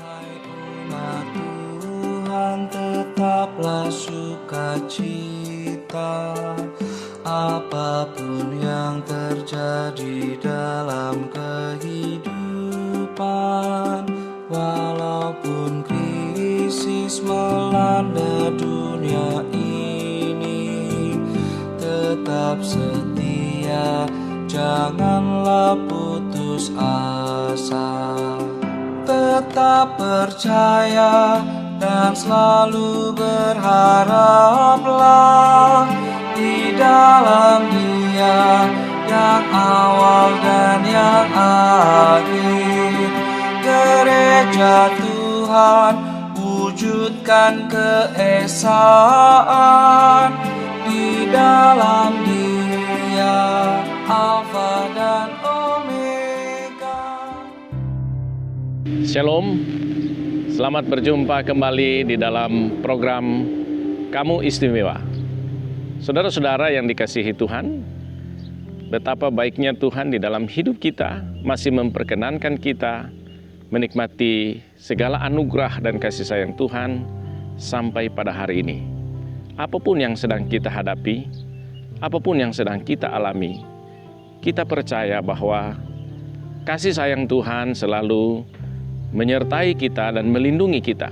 Hai umat Tuhan, tetaplah sukacita, apapun yang terjadi dalam kehidupan. Walaupun krisis melanda dunia ini, tetap setia, janganlah putus asa. Tetap percaya dan selalu berharaplah di dalam Dia yang awal dan yang akhir. Gereja Tuhan, wujudkan keesaan di dalam Dia, Alfa dan Omega. Shalom, selamat berjumpa kembali di dalam program Kamu Istimewa. Saudara-saudara yang dikasihi Tuhan, betapa baiknya Tuhan di dalam hidup kita masih memperkenankan kita menikmati segala anugerah dan kasih sayang Tuhan sampai pada hari ini. Apapun yang sedang kita hadapi, apapun yang sedang kita alami, kita percaya bahwa kasih sayang Tuhan selalu menyertai kita dan melindungi kita.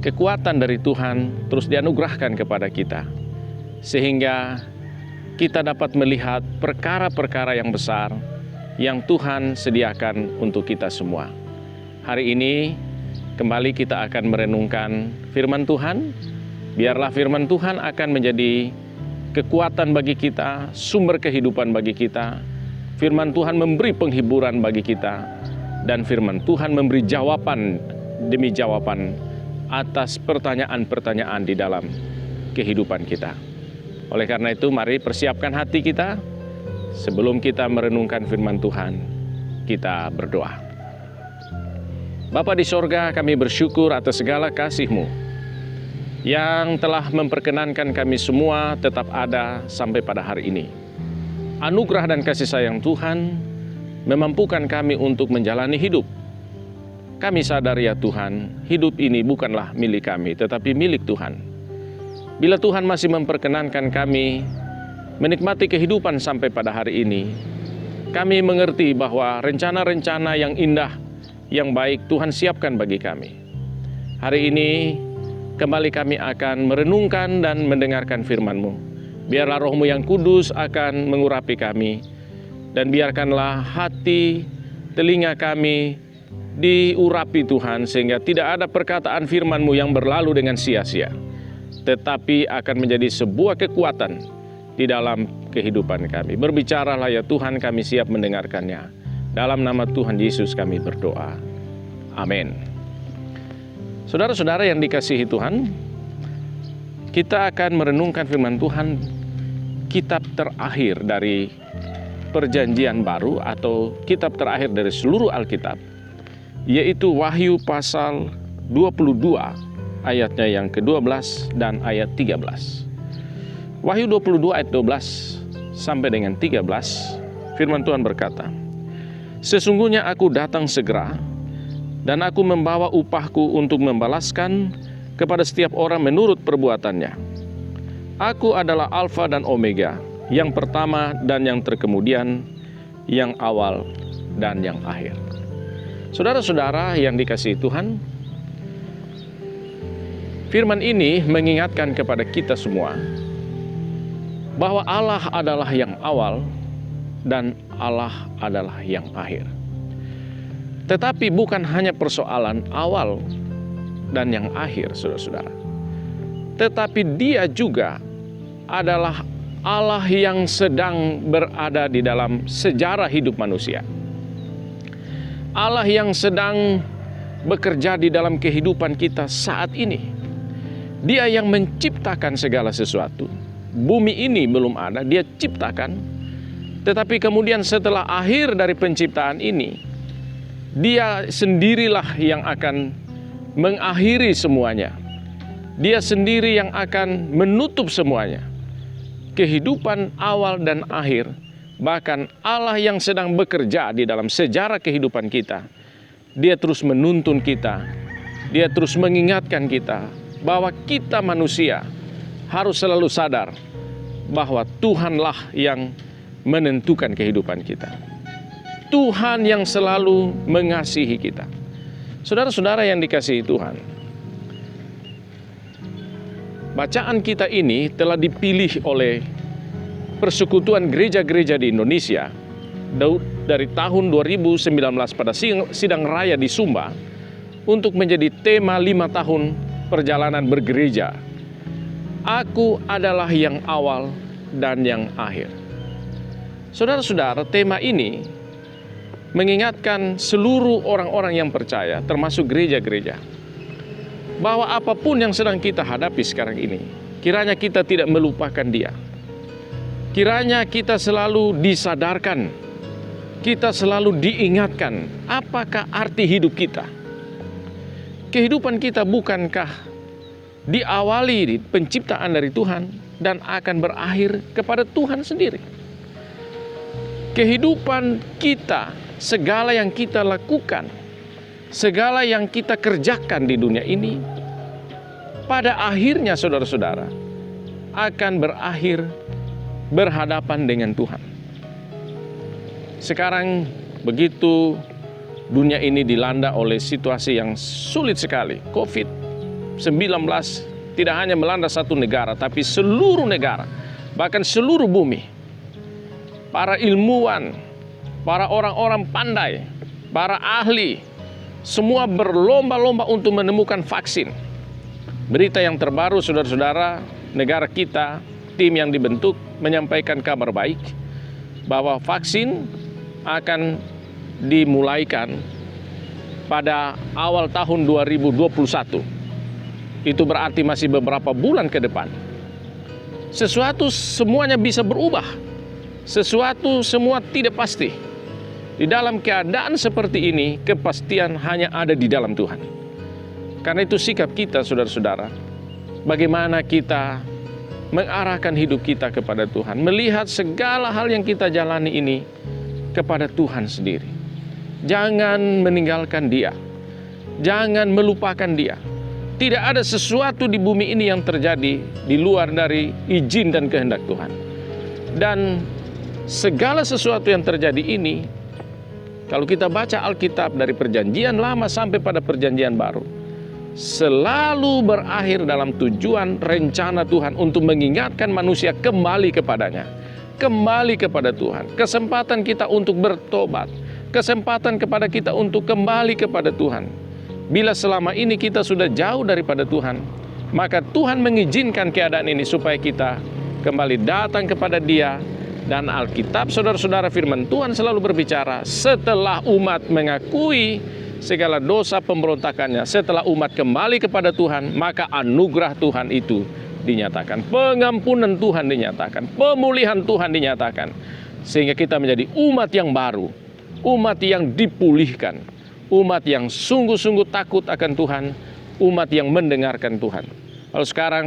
Kekuatan dari Tuhan terus dianugerahkan kepada kita, sehingga kita dapat melihat perkara-perkara yang besar yang Tuhan sediakan untuk kita semua. Hari ini kembali kita akan merenungkan firman Tuhan. Biarlah firman Tuhan akan menjadi kekuatan bagi kita, sumber kehidupan bagi kita. Firman Tuhan memberi penghiburan bagi kita, dan firman Tuhan memberi jawaban demi jawaban atas pertanyaan-pertanyaan di dalam kehidupan kita. Oleh karena itu, mari persiapkan hati kita. Sebelum kita merenungkan firman Tuhan, kita berdoa. Bapa di sorga, kami bersyukur atas segala kasih-Mu yang telah memperkenankan kami semua tetap ada sampai pada hari ini. Anugerah dan kasih sayang Tuhan memampukan kami untuk menjalani hidup. Kami sadar ya Tuhan, hidup ini bukanlah milik kami, tetapi milik Tuhan. Bila Tuhan masih memperkenankan kami menikmati kehidupan sampai pada hari ini, kami mengerti bahwa rencana-rencana yang indah, yang baik Tuhan siapkan bagi kami. Hari ini kembali kami akan merenungkan dan mendengarkan firman-Mu. Biarlah Roh-Mu yang kudus akan mengurapi kami, dan biarkanlah hati, telinga kami diurapi Tuhan, sehingga tidak ada perkataan firman-Mu yang berlalu dengan sia-sia, tetapi akan menjadi sebuah kekuatan di dalam kehidupan kami. Berbicaralah ya Tuhan, kami siap mendengarkannya. Dalam nama Tuhan Yesus kami berdoa. Amin. Saudara-saudara yang dikasihi Tuhan, kita akan merenungkan firman Tuhan, kitab terakhir dari Perjanjian Baru atau kitab terakhir dari seluruh Alkitab, yaitu Wahyu pasal 22 ayatnya yang ke-12 dan ayat 13. Wahyu 22 ayat 12 sampai dengan 13, firman Tuhan berkata, "Sesungguhnya aku datang segera, dan aku membawa upahku untuk membalaskan kepada setiap orang menurut perbuatannya. Aku adalah Alfa dan Omega, yang pertama dan yang terkemudian, yang awal dan yang akhir." Saudara-saudara yang dikasihi Tuhan, firman ini mengingatkan kepada kita semua bahwa Allah adalah yang awal dan Allah adalah yang akhir. Tetapi bukan hanya persoalan awal dan yang akhir, saudara-saudara. Tetapi Dia juga adalah Allah yang sedang berada di dalam sejarah hidup manusia. Allah yang sedang bekerja di dalam kehidupan kita saat ini. Dia yang menciptakan segala sesuatu. Bumi ini belum ada, Dia ciptakan. Tetapi kemudian setelah akhir dari penciptaan ini, Dia sendirilah yang akan mengakhiri semuanya. Dia sendiri yang akan menutup semuanya. Kehidupan awal dan akhir, bahkan Allah yang sedang bekerja di dalam sejarah kehidupan kita, Dia terus menuntun kita, Dia terus mengingatkan kita bahwa kita manusia harus selalu sadar bahwa Tuhanlah yang menentukan kehidupan kita. Tuhan yang selalu mengasihi kita. Saudara-saudara yang dikasihi Tuhan, bacaan kita ini telah dipilih oleh Persekutuan Gereja-Gereja di Indonesia dari tahun 2019 pada sidang raya di Sumba untuk menjadi tema 5 tahun perjalanan bergereja. Aku adalah yang awal dan yang akhir. Saudara-saudara, tema ini mengingatkan seluruh orang-orang yang percaya, termasuk gereja-gereja, bahwa apapun yang sedang kita hadapi sekarang ini, kiranya kita tidak melupakan Dia. Kiranya kita selalu disadarkan, kita selalu diingatkan apakah arti hidup kita. Kehidupan kita bukankah diawali di penciptaan dari Tuhan dan akan berakhir kepada Tuhan sendiri. Kehidupan kita, segala yang kita lakukan, segala yang kita kerjakan di dunia ini, pada akhirnya saudara-saudara akan berakhir berhadapan dengan Tuhan. Sekarang begitu dunia ini dilanda oleh situasi yang sulit sekali. COVID-19 tidak hanya melanda satu negara, tapi seluruh negara, bahkan seluruh bumi. Para ilmuwan, para orang-orang pandai, para ahli, semua berlomba-lomba untuk menemukan vaksin. Berita yang terbaru, saudara-saudara, negara kita, tim yang dibentuk menyampaikan kabar baik bahwa vaksin akan dimulaikan pada awal tahun 2021. Itu berarti masih beberapa bulan ke depan. Sesuatu semuanya bisa berubah. Sesuatu semua tidak pasti. Di dalam keadaan seperti ini, kepastian hanya ada di dalam Tuhan. Karena itu sikap kita, saudara-saudara, bagaimana kita mengarahkan hidup kita kepada Tuhan, melihat segala hal yang kita jalani ini kepada Tuhan sendiri. Jangan meninggalkan Dia, jangan melupakan Dia. Tidak ada sesuatu di bumi ini yang terjadi di luar dari izin dan kehendak Tuhan. Dan segala sesuatu yang terjadi ini, kalau kita baca Alkitab dari Perjanjian Lama sampai pada Perjanjian Baru, selalu berakhir dalam tujuan rencana Tuhan untuk mengingatkan manusia kembali kepadanya, kembali kepada Tuhan. Kesempatan kita untuk bertobat, kesempatan kepada kita untuk kembali kepada Tuhan. Bila selama ini kita sudah jauh daripada Tuhan, maka Tuhan mengizinkan keadaan ini supaya kita kembali datang kepada Dia. Dan Alkitab, saudara-saudara, firman Tuhan selalu berbicara, setelah umat mengakui segala dosa pemberontakannya, setelah umat kembali kepada Tuhan, maka anugerah Tuhan itu dinyatakan, pengampunan Tuhan dinyatakan, pemulihan Tuhan dinyatakan, sehingga kita menjadi umat yang baru, umat yang dipulihkan, umat yang sungguh-sungguh takut akan Tuhan, umat yang mendengarkan Tuhan. Kalau sekarang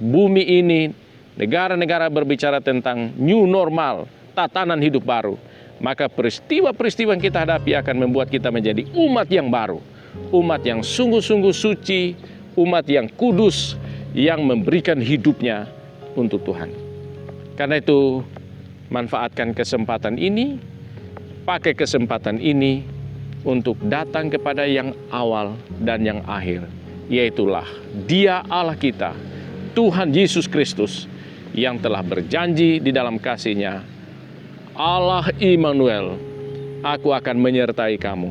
bumi ini, negara-negara berbicara tentang new normal, tatanan hidup baru, maka peristiwa-peristiwa yang kita hadapi akan membuat kita menjadi umat yang baru, umat yang sungguh-sungguh suci, umat yang kudus, yang memberikan hidupnya untuk Tuhan. Karena itu, manfaatkan kesempatan ini, pakai kesempatan ini untuk datang kepada yang awal dan yang akhir, yaitulah Dia Allah kita, Tuhan Yesus Kristus, yang telah berjanji di dalam kasih-Nya, Allah Immanuel, aku akan menyertai kamu,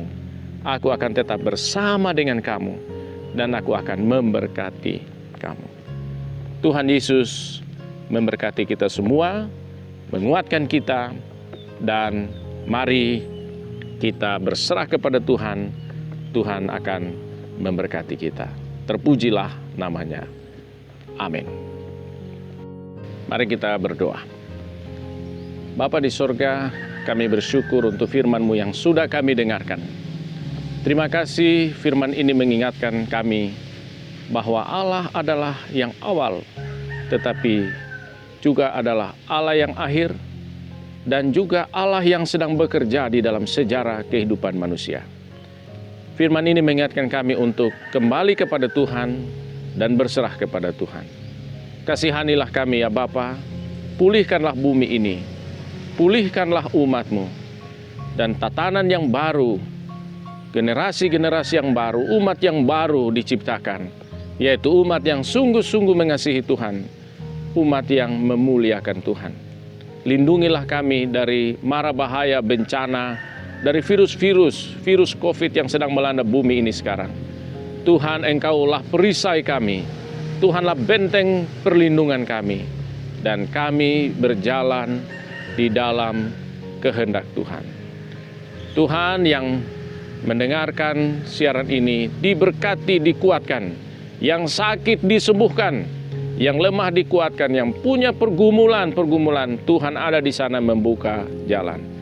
aku akan tetap bersama dengan kamu, dan aku akan memberkati kamu. Tuhan Yesus memberkati kita semua, menguatkan kita, dan mari kita berserah kepada Tuhan. Tuhan akan memberkati kita. Terpujilah namanya. Amin. Mari kita berdoa. Bapa di sorga, kami bersyukur untuk firman-Mu yang sudah kami dengarkan. Terima kasih firman ini mengingatkan kami bahwa Allah adalah yang awal, tetapi juga adalah Allah yang akhir, dan juga Allah yang sedang bekerja di dalam sejarah kehidupan manusia. Firman ini mengingatkan kami untuk kembali kepada Tuhan dan berserah kepada Tuhan. Kasihanilah kami ya Bapa, pulihkanlah bumi ini, pulihkanlah umat-Mu, dan tatanan yang baru, generasi-generasi yang baru, umat yang baru diciptakan, yaitu umat yang sungguh-sungguh mengasihi Tuhan, umat yang memuliakan Tuhan. Lindungilah kami dari mara bahaya bencana, dari virus COVID yang sedang melanda bumi ini sekarang. Tuhan, Engkaulah perisai kami, Tuhanlah benteng perlindungan kami, dan kami berjalan di dalam kehendak Tuhan. Tuhan yang mendengarkan siaran ini diberkati, dikuatkan, yang sakit disembuhkan, yang lemah dikuatkan, yang punya pergumulan, Tuhan ada di sana membuka jalan.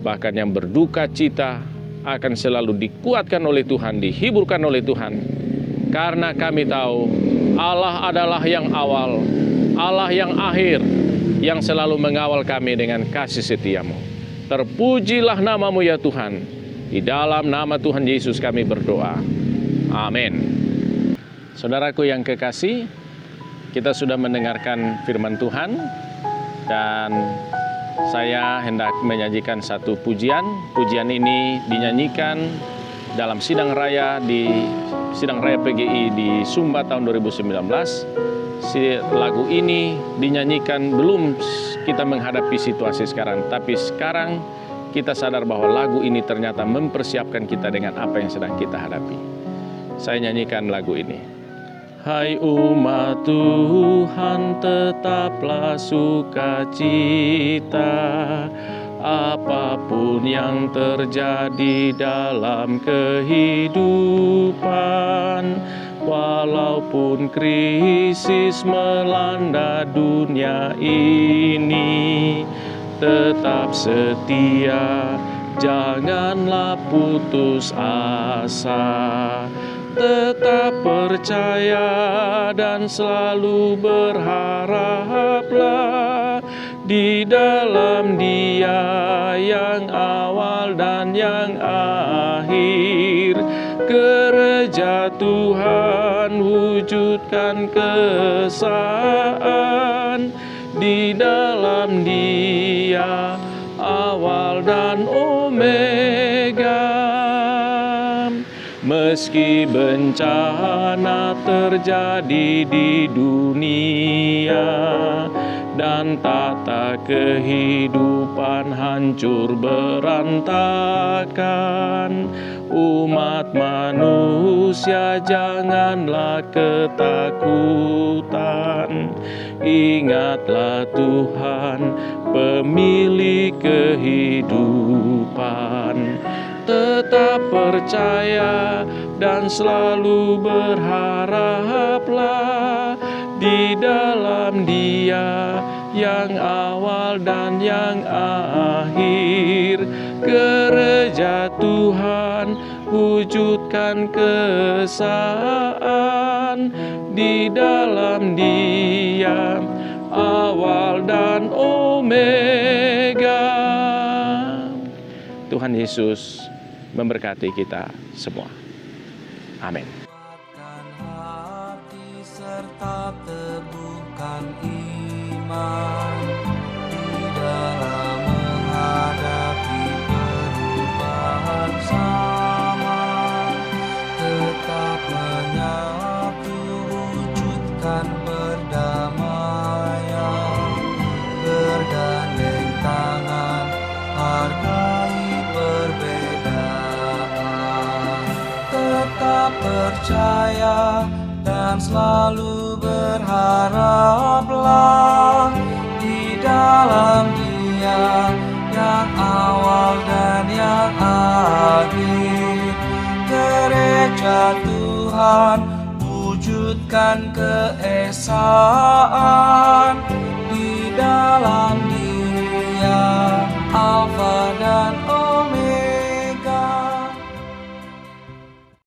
Bahkan yang berduka cita akan selalu dikuatkan oleh Tuhan, dihiburkan oleh Tuhan. Karena kami tahu Allah adalah yang awal, Allah yang akhir, yang selalu mengawal kami dengan kasih setia-Mu. Terpujilah nama-Mu ya Tuhan. Di dalam nama Tuhan Yesus kami berdoa. Amin. Saudaraku yang kekasih, kita sudah mendengarkan firman Tuhan, dan saya hendak menyajikan satu pujian. Pujian ini dinyanyikan dalam sidang raya PGI di Sumba tahun 2019. Lagu ini dinyanyikan belum kita menghadapi situasi sekarang, tapi sekarang kita sadar bahwa lagu ini ternyata mempersiapkan kita dengan apa yang sedang kita hadapi. Saya nyanyikan lagu ini. Hai umat Tuhan, tetaplah sukacita, apapun yang terjadi dalam kehidupan. Walaupun krisis melanda dunia ini, tetap setia, janganlah putus asa. Tetap percaya dan selalu berharaplah di dalam Dia yang awal dan yang akhir. Kerja Tuhan wujudkan keesaan di dalam Dia awal dan omega. Meski bencana terjadi di dunia dan tata kehidupan hancur berantakan, umat manusia janganlah ketakutan. Ingatlah Tuhan, pemilik kehidupan. Tetap percaya dan selalu berharaplah di dalam Dia yang awal dan yang akhir. Kerja Tuhan wujudkan keesaan di dalam Dia awal dan omega. Tuhan Yesus memberkati kita semua. Amin. Kuatkan hati serta teguhkan iman di dalam menghadapi perubahan zaman. Tetap menyatu, wujudkan perdamaian, bergandeng tangan, hargai perbedaan. Tetap percaya dan selalu berharaplah di dalam Dia yang awal dan yang akhir. Gereja Tuhan wujudkan keesaan di dalam